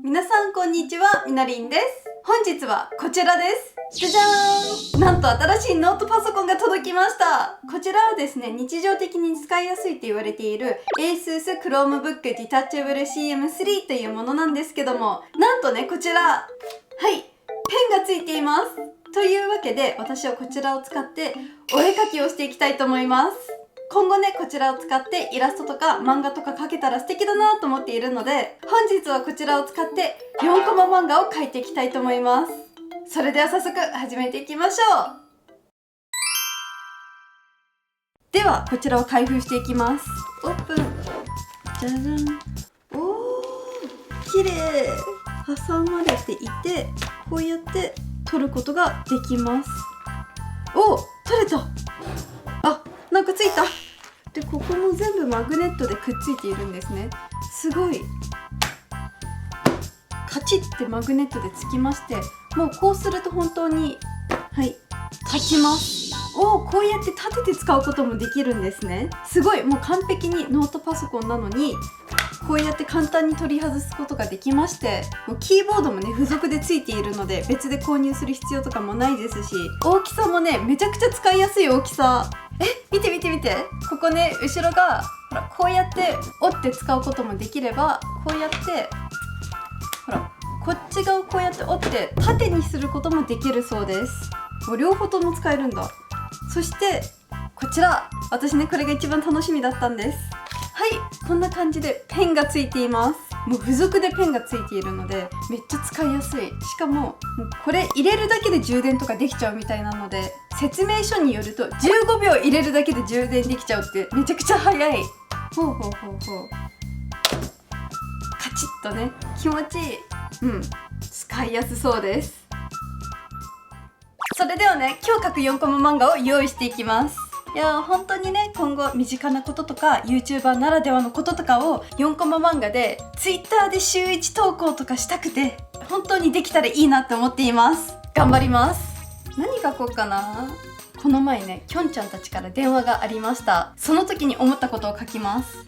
皆さんこんにちは、みなりんです。本日はこちらです。じゃじゃーん、なんと新しいノートパソコンが届きました。こちらはですね、日常的に使いやすいと言われている ASUS Chromebook Detachable CM3 というものなんですけども、なんとね、こちらはい、ペンがついています。というわけで、私はこちらを使ってお絵描きをしていきたいと思います。今後ね、こちらを使ってイラストとか漫画とか描けたら素敵だなと思っているので、本日はこちらを使って4コマ漫画を描いていきたいと思います。それでは早速始めていきましょう。ではこちらを開封していきます。オープン。じゃじゃん。おー、綺麗。挟まれていて、こうやって取ることができます。おー、取れた。あ、なんかついた。で、ここも全部マグネットでくっついているんですね。すごい。カチッてマグネットでつきまして、もうこうすると本当に立ちます。おー、こうやって立てて使うこともできるんですね。すごい、もう完璧にノートパソコンなのにこうやって簡単に取り外すことができまして、もうキーボードもね付属でついているので別で購入する必要とかもないですし、大きさもねめちゃくちゃ使いやすい大きさ。見て見て見て、ここね後ろがほらこうやって折って使うこともできれば、こうやってほらこっち側をこうやって折って縦にすることもできるそうです。もう両方とも使えるんだ。そしてこちら、私ねこれが一番楽しみだったんです。はい、こんな感じでペンがついています。もう付属でペンがついているのでめっちゃ使いやすい。しかもこれ入れるだけで充電とかできちゃうみたいなので、説明書によると15秒入れるだけで充電できちゃうってめちゃくちゃ早い。ほうほうほうほう。カチッとね、気持ちいい。使いやすそうです。それではね、今日描く4コマ漫画を用意していきます。いやー、本当にね、今後身近なこととか YouTuber ならではのこととかを4コマ漫画で Twitter で週1投稿とかしたくて、本当にできたらいいなって思っています。頑張ります。何書こうかな。この前ね、きょんちゃんたちから電話がありました。その時に思ったことを書きます。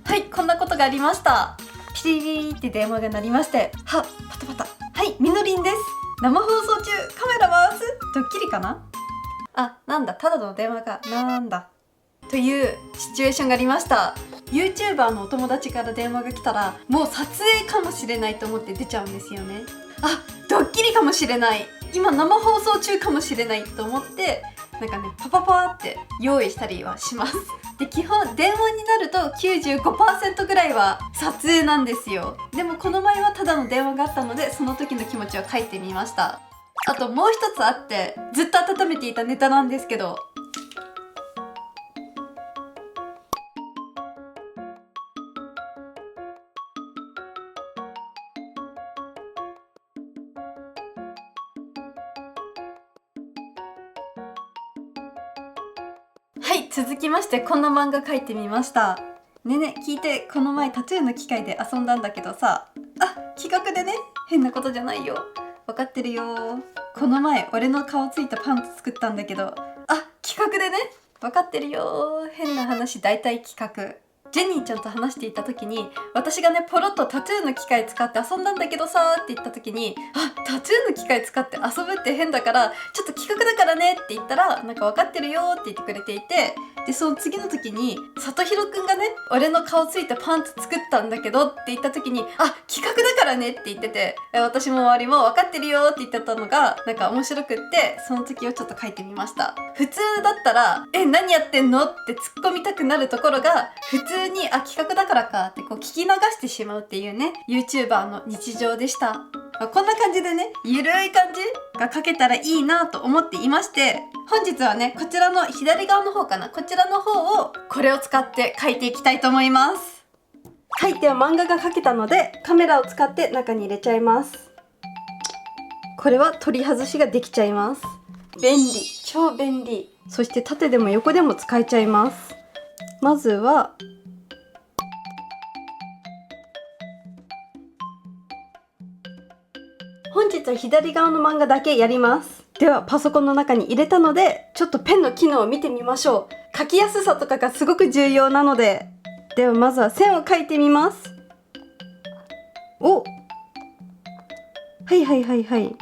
はい、こんなことがありました。ピリリーって電話が鳴りまして、パタパタ。はい、みのりんです。生放送中、カメラ回す？ドッキリかな？あ、なんだ、ただの電話か。なんだ。というシチュエーションがありました。YouTuber のお友達から電話が来たら、もう撮影かもしれないと思って出ちゃうんですよね。あ、ドッキリかもしれない。今生放送中かもしれないと思って、なんかね、パパパーって用意したりはします。で、基本電話になると 95% ぐらいは撮影なんですよ。でもこの前はただの電話があったので、その時の気持ちを書いてみました。あともう一つあって、ずっと温めていたネタなんですけど、はい、続きましてこんな漫画描いてみました。ねね、聞いて、この前タトゥーの機械で遊んだんだけどさ、企画でね、変なことじゃないよ。分かってるよ。この前俺の顔ついたパンツ作ったんだけど、企画でね、分かってるよ。変な話、大体企画。ジェニーちゃんと話していた時に、私がねポロッとタトゥーの機械使って遊んだんだけどさーって言った時に、タトゥーの機械使って遊ぶって変だからちょっと企画だからねって言ったら、なんか分かってるよって言ってくれていて、でその次の時にさとひろくんがね、俺の顔ついたパンツ作ったんだけどって言った時に、企画だからねって言ってて、私も周りも分かってるよって言ってたのがなんか面白くって、その時をちょっと書いてみました。普通だったら何やってんのって突っ込みたくなるところが、普通に企画だからかってこう聞き流してしまうっていうね、 YouTuber の日常でした。こんな感じでね、ゆるい感じが書けたらいいなと思っていまして、本日はねこちらの左側の方かな、こちらの方をこれを使って書いていきたいと思います。はい、では漫画が描けたのでカメラを使って中に入れちゃいます。これは取り外しができちゃいます。便利、超便利。そして縦でも横でも使えちゃいます。まずは日は左側の漫画だけやります。ではパソコンの中に入れたので、ちょっとペンの機能を見てみましょう。書きやすさとかがすごく重要なので。ではまずは線を描いてみます。お、はいはいはいはい。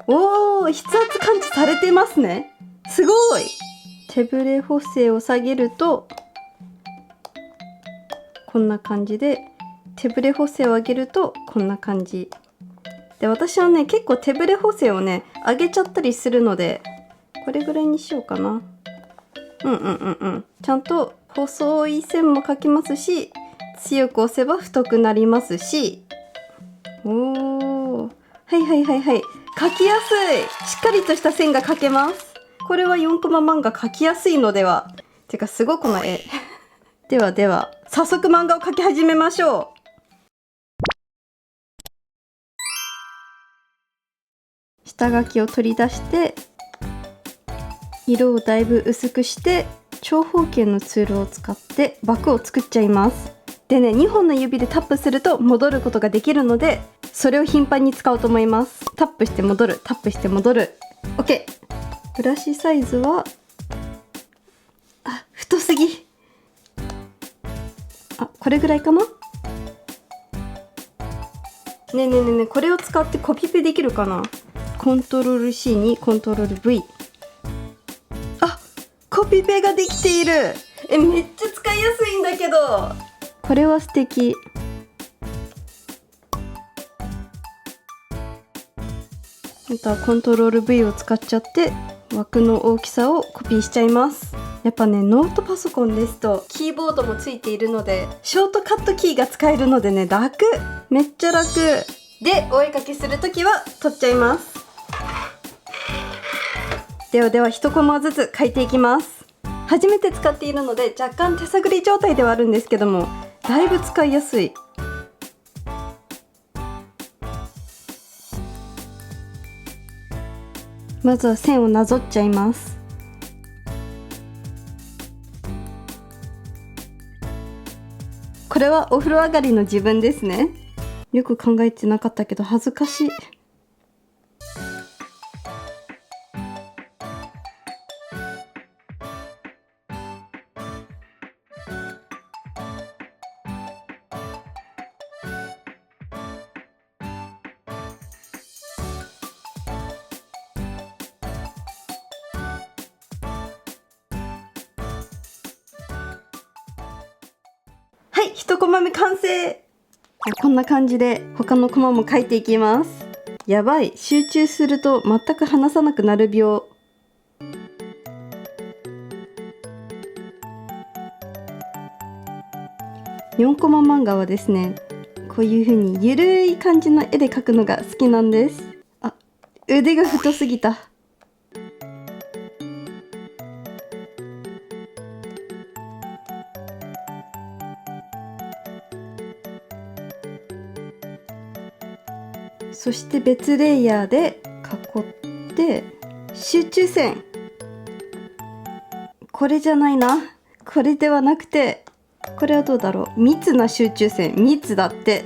おー、筆圧感知されてますね。すごい。手ブレ補正を下げるとこんな感じで、手ブレ補正を上げるとこんな感じで、私はね結構手ブレ補正をね上げちゃったりするので、これぐらいにしようかな。ちゃんと細い線も描きますし、強く押せば太くなりますし。おー、はいはいはいはい、描きやすい。しっかりとした線が描けます。これは4コマ漫画描きやすいのでは。てかすごいこの絵ではでは早速漫画を描き始めましょう。下書きを取り出して色をだいぶ薄くして、長方形のツールを使って枠を作っちゃいます。でね、2本の指でタップすると戻ることができるので、それを頻繁に使おうと思います。タップして戻る、タップして戻る。 OK。 ブラシサイズは太すぎ。これぐらいかな。ねえねえねえねえ、これを使ってコピペできるかな。コントロール C にコントロール V。 コピペができている。めっちゃ使いやすいんだけど。これは素敵。あとはコントロール V を使っちゃって枠の大きさをコピーしちゃいます。やっぱね、ノートパソコンですとキーボードもついているので、ショートカットキーが使えるのでね、楽。めっちゃ楽で、お絵かきするときは取っちゃいます。ではでは1コマずつ書いていきます。初めて使っているので若干手探り状態ではあるんですけども、だいぶ使いやすい。まずは線をなぞっちゃいます。これはお風呂上がりの自分ですね。よく考えてなかったけど恥ずかしい。はい、1コマ目完成。こんな感じで他のコマも書いていきます。やばい、集中すると全く話さなくなる病。4コマ漫画はですね、こういう風にゆるい感じの絵で描くのが好きなんです。腕が太すぎた。そして別レイヤーで囲って集中線。これじゃないな。これではなくて、これはどうだろう。密な集中線。密だって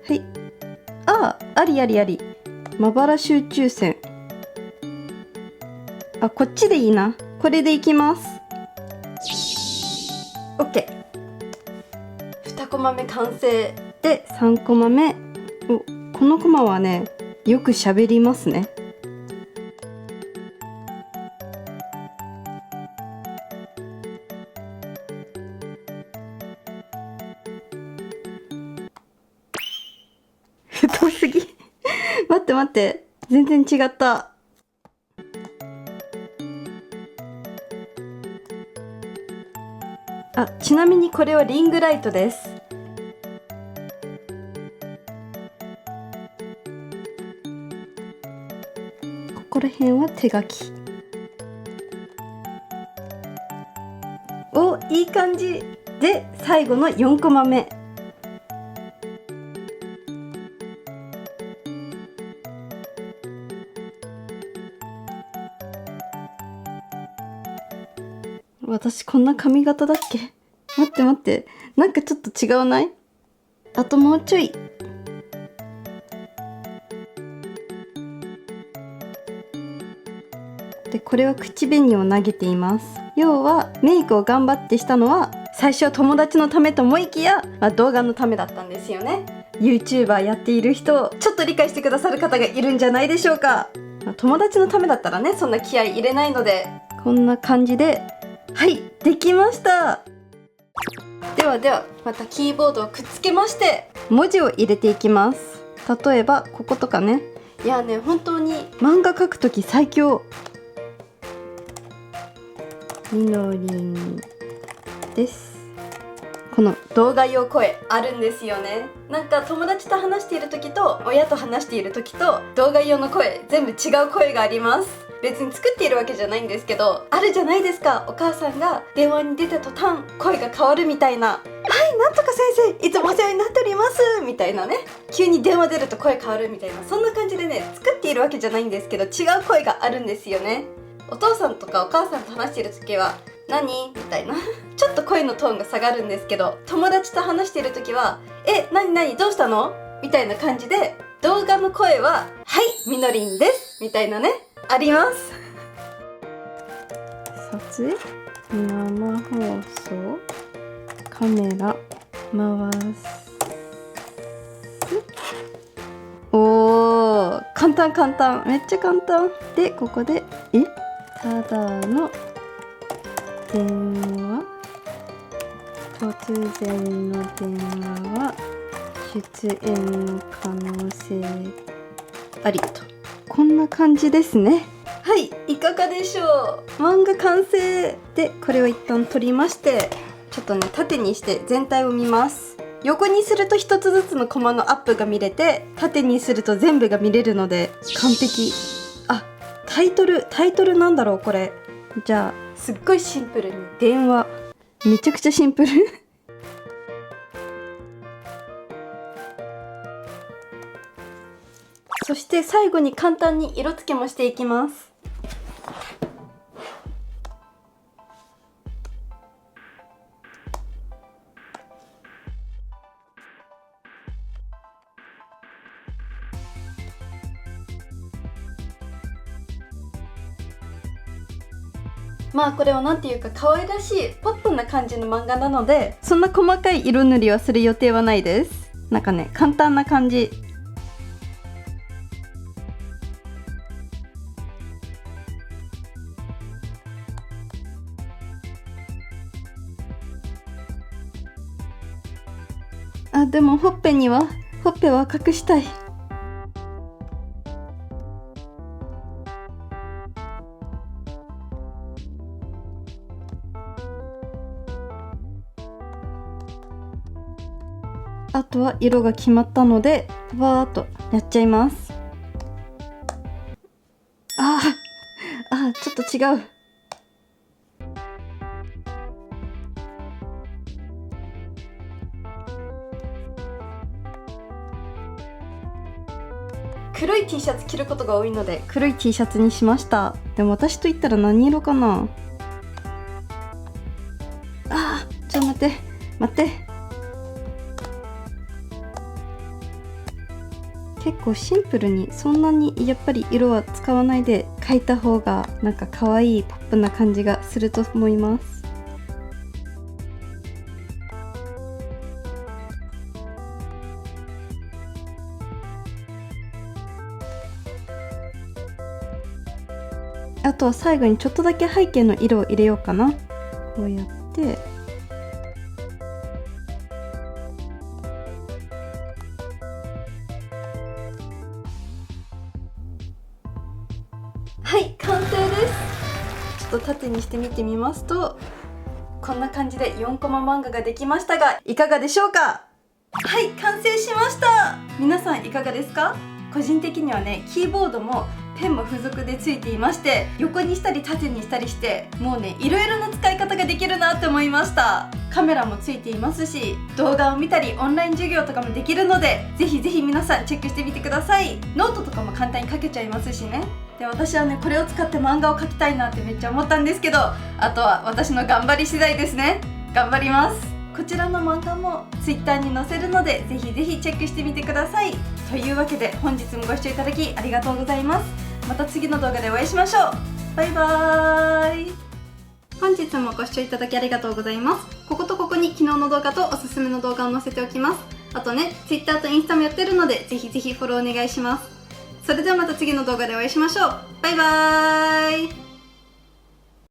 はい。ありありあり。まばら集中線。こっちでいいな。これでいきます。 OK。 2コマ目完成で、3コマ目。このコマはね、よく喋りますね。太すぎ待って待って、全然違った。ちなみにこれはリングライトです。ここら辺は手書き。いい感じで、最後の4コマ目。私こんな髪型だっけ。待って待って、なんかちょっと違うない？あともうちょい。でこれは口紅を投げています。要はメイクを頑張ってしたのは最初は友達のためと思いきや、動画のためだったんですよね。 YouTuber やっている人、ちょっと理解してくださる方がいるんじゃないでしょうか。友達のためだったらね、そんな気合い入れないので、こんな感じで、はい、できました。ではまたキーボードをくっつけまして文字を入れていきます。例えばこことかね。いやね、本当に漫画描くとき最強。みのりんです。この動画用声あるんですよね。なんか友達と話している時と親と話している時と動画用の声全部違う声があります。別に作っているわけじゃないんですけど、あるじゃないですか。お母さんが電話に出た途端声が変わるみたいな。はい、なんとか先生いつもお世話になっておりますみたいなね。急に電話出ると声変わるみたいな、そんな感じでね、作っているわけじゃないんですけど、違う声があるんですよね。お父さんとかお母さんと話している時は何みたいなちょっと声のトーンが下がるんですけど、友達と話している時は何どうしたのみたいな感じで、動画の声ははいみのりんですみたいなね、あります。撮影、生放送、カメラ回す。おー、簡単、めっちゃ簡単で、ここでただの電話、突然の電話は出演可能性ありと、こんな感じですね。はい、いかがでしょう。漫画完成で、これを一旦取りまして、ちょっとね縦にして全体を見ます。横にすると一つずつのコマのアップが見れて、縦にすると全部が見れるので完璧。タイトルなんだろうこれ。じゃあすっごいシンプルに電話、めちゃくちゃシンプルそして最後に簡単に色付けもしていきます。これはなんていうか可愛らしいポップな感じの漫画なので、そんな細かい色塗りはする予定はないです。なんかね、簡単な感じ。でもほっぺは隠したい。あとは色が決まったのでわーっとやっちゃいます。ちょっと違う。黒い T シャツ着ることが多いので黒い T シャツにしました。でも私と言ったら何色かな。ちょっと待って。結構シンプルに、そんなにやっぱり色は使わないで描いた方がなんか可愛いポップな感じがすると思います。あとは最後にちょっとだけ背景の色を入れようかな。こうやってはい、完成です。ちょっと縦にして見てみますと、こんな感じで4コマ漫画ができましたが、いかがでしょうか。はい、完成しました。皆さんいかがですか。個人的にはね、キーボードもペンも付属でついていまして、横にしたり縦にしたりして、もうね、いろいろな使い方ができるなって思いました。カメラもついていますし、動画を見たりオンライン授業とかもできるので、ぜひぜひ皆さんチェックしてみてください。ノートとかも簡単に書けちゃいますしね。で、私はね、これを使って漫画を描きたいなってめっちゃ思ったんですけど、あとは私の頑張り次第ですね。頑張ります。こちらの漫画も Twitter に載せるので、ぜひぜひチェックしてみてください。というわけで本日もご視聴いただきありがとうございます。また次の動画でお会いしましょう。バイバーイ。本日もご視聴いただきありがとうございます。こことここに昨日の動画とおすすめの動画を載せておきます。あとね、Twitter とインスタもやってるので、ぜひぜひフォローお願いします。それではまた次の動画でお会いしましょう。バイバーイ。